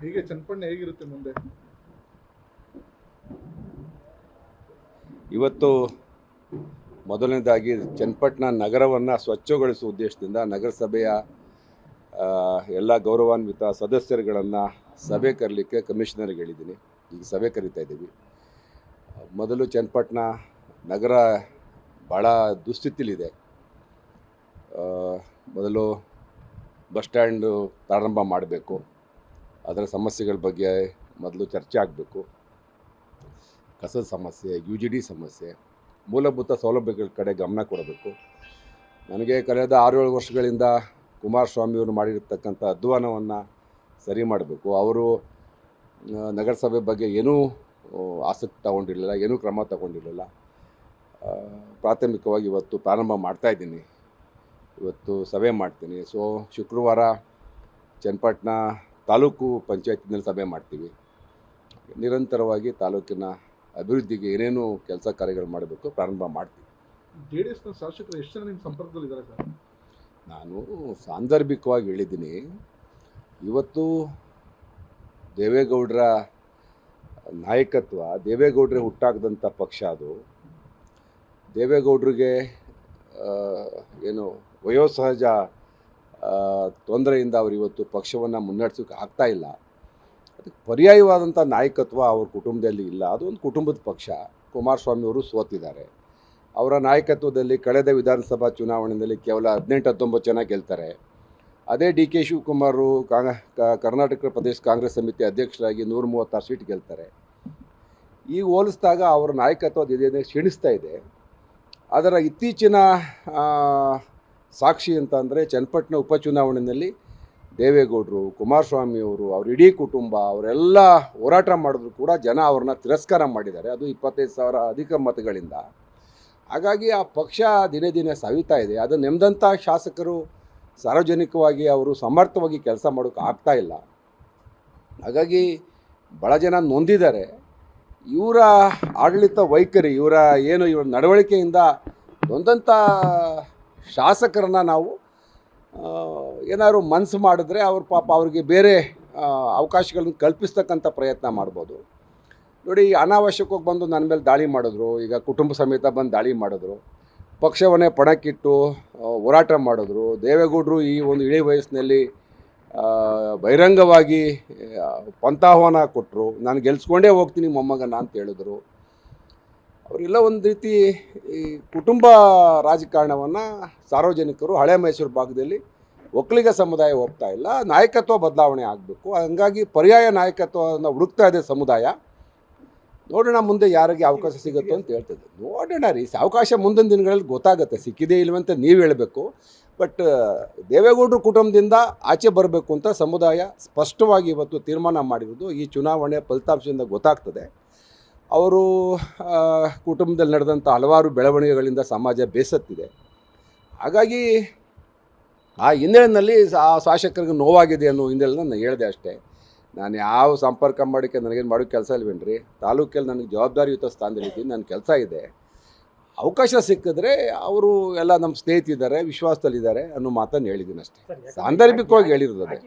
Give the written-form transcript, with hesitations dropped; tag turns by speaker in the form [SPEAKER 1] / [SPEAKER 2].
[SPEAKER 1] ಹೀಗೆ ಚನ್ನಪಟ್ಟಣ ಹೇಗಿರುತ್ತೆ ಮುಂದೆ?
[SPEAKER 2] ಇವತ್ತು ಮೊದಲನೇದಾಗಿ ಚನ್ನಪಟ್ಟಣ ನಗರವನ್ನು ಸ್ವಚ್ಛಗೊಳಿಸುವ ಉದ್ದೇಶದಿಂದ ನಗರಸಭೆಯ ಎಲ್ಲ ಗೌರವಾನ್ವಿತ ಸದಸ್ಯರುಗಳನ್ನು ಸಭೆ ಕರೀಲಿಕ್ಕೆ ಕಮಿಷನರ್ಗೆ ಹೇಳಿದ್ದೀನಿ. ಈಗ ಸಭೆ ಕರೀತಾ ಇದ್ದೀವಿ. ಮೊದಲು ಚನ್ನಪಟ್ಟಣ ನಗರ ಭಾಳ ದುಸ್ಥಿತಿಲಿದೆ. ಮೊದಲು ಬಸ್ ಸ್ಟ್ಯಾಂಡು ಪ್ರಾರಂಭ ಮಾಡಬೇಕು. ಅದರ ಸಮಸ್ಯೆಗಳ ಬಗ್ಗೆ ಮೊದಲು ಚರ್ಚೆ ಆಗಬೇಕು. ಕಸದ ಸಮಸ್ಯೆ, UGD ಸಮಸ್ಯೆ, ಮೂಲಭೂತ ಸೌಲಭ್ಯಗಳ ಕಡೆ ಗಮನ ಕೊಡಬೇಕು. ನನಗೆ ಕಳೆದ 6-7 ವರ್ಷಗಳಿಂದ ಕುಮಾರಸ್ವಾಮಿಯವರು ಮಾಡಿರ್ತಕ್ಕಂಥ ಅಧ್ವಾನವನ್ನು ಸರಿ ಮಾಡಬೇಕು. ಅವರು ನಗರಸಭೆ ಬಗ್ಗೆ ಏನೂ ಆಸಕ್ತಿ ತಗೊಂಡಿರಲಿಲ್ಲ, ಏನೂ ಕ್ರಮ ತಗೊಂಡಿರಲಿಲ್ಲ. ಪ್ರಾಥಮಿಕವಾಗಿ ಇವತ್ತು ಪ್ರಾರಂಭ ಮಾಡ್ತಾಯಿದ್ದೀನಿ. ಇವತ್ತು ಸಭೆ ಮಾಡ್ತೀನಿ. ಶುಕ್ರವಾರ ಚನ್ನಪಟ್ಟಣ ತಾಲೂಕು ಪಂಚಾಯತಿನಲ್ಲಿ ಸಭೆ ಮಾಡ್ತೀವಿ. ನಿರಂತರವಾಗಿ ತಾಲೂಕಿನ ಅಭಿವೃದ್ಧಿಗೆ ಏನೇನು ಕೆಲಸ ಕಾರ್ಯಗಳು ಮಾಡಬೇಕು ಪ್ರಾರಂಭ ಮಾಡ್ತೀವಿ.
[SPEAKER 1] JDSನ ಶಾಸಕರು ಎಷ್ಟು ಜನ ನಿಮ್ಮ ಸಂಪರ್ಕದಲ್ಲಿದ್ದಾರೆ ಸರ್?
[SPEAKER 2] ನಾನು ಸಾಂದರ್ಭಿಕವಾಗಿ ಹೇಳಿದ್ದೀನಿ. ಇವತ್ತು ದೇವೇಗೌಡರ ನಾಯಕತ್ವ, ದೇವೇಗೌಡರೇ ಹುಟ್ಟಾಕದಂಥ ಪಕ್ಷ ಅದು. ದೇವೇಗೌಡರಿಗೆ ಏನು ವಯೋಸಹಜ ತೊಂದರೆಯಿಂದ ಅವರು ಇವತ್ತು ಪಕ್ಷವನ್ನು ಮುನ್ನಡೆಸೋಕ್ಕೆ ಆಗ್ತಾಯಿಲ್ಲ. ಅದಕ್ಕೆ ಪರ್ಯಾಯವಾದಂಥ ನಾಯಕತ್ವ ಅವ್ರ ಕುಟುಂಬದಲ್ಲಿ ಇಲ್ಲ. ಅದೊಂದು ಕುಟುಂಬದ ಪಕ್ಷ. ಕುಮಾರಸ್ವಾಮಿಯವರು ಸೋತಿದ್ದಾರೆ. ಅವರ ನಾಯಕತ್ವದಲ್ಲಿ ಕಳೆದ ವಿಧಾನಸಭಾ ಚುನಾವಣೆಯಲ್ಲಿ ಕೇವಲ 18-19 ಜನ ಗೆಲ್ತಾರೆ. ಅದೇ DK ಶಿವಕುಮಾರು ಕರ್ನಾಟಕ ಪ್ರದೇಶ ಕಾಂಗ್ರೆಸ್ ಸಮಿತಿ ಅಧ್ಯಕ್ಷರಾಗಿ 136 ಸೀಟ್ ಗೆಲ್ತಾರೆ. ಈಗ ಹೋಲಿಸಿದಾಗ ಅವರ ನಾಯಕತ್ವ ಇದೇನೇ ಕ್ಷೀಣಿಸ್ತಾ ಇದೆ. ಅದರ ಇತ್ತೀಚಿನ ಸಾಕ್ಷಿ ಅಂತ ಅಂದರೆ ಚನ್ನಪಟ್ಟಣ ಉಪಚುನಾವಣೆಯಲ್ಲಿ ದೇವೇಗೌಡರು, ಕುಮಾರಸ್ವಾಮಿಯವರು, ಅವ್ರ ಇಡೀ ಕುಟುಂಬ ಅವರೆಲ್ಲ ಹೋರಾಟ ಮಾಡಿದ್ರು ಕೂಡ ಜನ ಅವ್ರನ್ನ ತಿರಸ್ಕಾರ ಮಾಡಿದ್ದಾರೆ. ಅದು 25,000 ಅಧಿಕ ಮತಗಳಿಂದ. ಹಾಗಾಗಿ ಆ ಪಕ್ಷ ದಿನೇ ದಿನೇ ಸವಿತಾ ಇದೆ. ಅದು ನೆಮ್ಮದಂಥ ಶಾಸಕರು ಸಾರ್ವಜನಿಕವಾಗಿ ಅವರು ಸಮರ್ಥವಾಗಿ ಕೆಲಸ ಮಾಡೋಕ್ಕೆ ಆಗ್ತಾಯಿಲ್ಲ. ಹಾಗಾಗಿ ಭಾಳ ಜನ ನೊಂದಿದ್ದಾರೆ. ಇವರ ಆಡಳಿತ ವೈಖರಿ, ಇವರ ನಡವಳಿಕೆಯಿಂದ ನೊಂದಂಥ ಶಾಸಕರನ್ನು ನಾವು ಏನಾದ್ರು ಮನಸ್ಸು ಮಾಡಿದ್ರೆ ಅವ್ರ ಪಾಪ ಅವ್ರಿಗೆ ಬೇರೆ ಅವಕಾಶಗಳನ್ನು ಕಲ್ಪಿಸ್ತಕ್ಕಂಥ ಪ್ರಯತ್ನ ಮಾಡ್ಬೋದು. ನೋಡಿ, ಅನಾವಶ್ಯಕವಾಗಿ ಬಂದು ನನ್ನ ಮೇಲೆ ದಾಳಿ ಮಾಡಿದ್ರು. ಈಗ ಕುಟುಂಬ ಸಮೇತ ಬಂದು ದಾಳಿ ಮಾಡಿದ್ರು. ಪಕ್ಷವನ್ನೇ ಪಣಕ್ಕಿಟ್ಟು ಹೋರಾಟ ಮಾಡಿದ್ರು. ದೇವೇಗೌಡರು ಈ ಒಂದು ಇಳಿ ವಯಸ್ಸಿನಲ್ಲಿ ಬಹಿರಂಗವಾಗಿ ಪಂಥಾಹ್ವಾನ ಕೊಟ್ಟರು. ನಾನು ಗೆಲ್ಸ್ಕೊಂಡೇ ಹೋಗ್ತೀನಿ ಮೊಮ್ಮಗನ ಅಂತ ಹೇಳಿದ್ರು. ಅವರೆಲ್ಲ ಒಂದು ರೀತಿ ಈ ಕುಟುಂಬ ರಾಜಕಾರಣವನ್ನು ಸಾರ್ವಜನಿಕರು ಹಳೆ ಮೈಸೂರು ಭಾಗದಲ್ಲಿ ಒಕ್ಕಲಿಗ ಸಮುದಾಯ ಹೋಗ್ತಾ ಇಲ್ಲ. ನಾಯಕತ್ವ ಬದಲಾವಣೆ ಆಗಬೇಕು. ಹಾಗಾಗಿ ಪರ್ಯಾಯ ನಾಯಕತ್ವವನ್ನು ಹುಡುಕ್ತಾ ಇದೆ ಸಮುದಾಯ. ನೋಡೋಣ ಮುಂದೆ ಯಾರಿಗೆ ಅವಕಾಶ ಸಿಗುತ್ತೋ ಅಂತ ಹೇಳ್ತಿದ್ದೆ. ನೋಡೋಣ ರೀ, ಅವಕಾಶ ಮುಂದಿನ ದಿನಗಳಲ್ಲಿ ಗೊತ್ತಾಗುತ್ತೆ. ಸಿಕ್ಕಿದೆ ಇಲ್ವಂತ ನೀವು ಹೇಳಬೇಕು. ಬಟ್ ದೇವೇಗೌಡರ ಕುಟುಂಬದಿಂದ ಆಚೆ ಬರಬೇಕು ಅಂತ ಸಮುದಾಯ ಸ್ಪಷ್ಟವಾಗಿ ಇವತ್ತು ತೀರ್ಮಾನ ಮಾಡಿರೋದು ಈ ಚುನಾವಣೆ ಫಲಿತಾಂಶದಿಂದ ಗೊತ್ತಾಗ್ತದೆ. ಅವರು ಕುಟುಂಬದಲ್ಲಿ ನಡೆದಂಥ ಹಲವಾರು ಬೆಳವಣಿಗೆಗಳಿಂದ ಸಮಾಜ ಬೇಸತ್ತಿದೆ. ಹಾಗಾಗಿ ಆ ಹಿನ್ನೆಲೆಯಲ್ಲಿ ಆ ಶಾಸಕರಿಗೆ ನೋವಾಗಿದೆ ಅನ್ನೋ ಹಿನ್ನೆಲೆಯಲ್ಲಿ ನಾನು ಹೇಳಿದೆ ಅಷ್ಟೇ. ನಾನು ಯಾವ ಸಂಪರ್ಕ ಮಾಡೋಕ್ಕೆ ನನಗೇನು ಮಾಡೋಕ್ಕೆ ಕೆಲಸ ಇಲ್ವೇನ್ರಿ. ತಾಲೂಕಲ್ಲಿ ನನಗೆ ಜವಾಬ್ದಾರಿಯುತ ಸ್ಥಾನದಲ್ಲಿದ್ದೀನಿ, ನನ್ನ ಕೆಲಸ ಇದೆ. ಅವಕಾಶ ಸಿಕ್ಕಿದ್ರೆ ಅವರು ಎಲ್ಲ ನಮ್ಮ ಸ್ನೇಹಿತರಿದ್ದಾರೆ, ವಿಶ್ವಾಸದಲ್ಲಿದ್ದಾರೆ ಅನ್ನೋ ಮಾತನ್ನು ಹೇಳಿದ್ದೀನಿ ಅಷ್ಟೇ. ಸಾಂದರ್ಭಿಕವಾಗಿ ಹೇಳಿರೋದು ಅದೇ.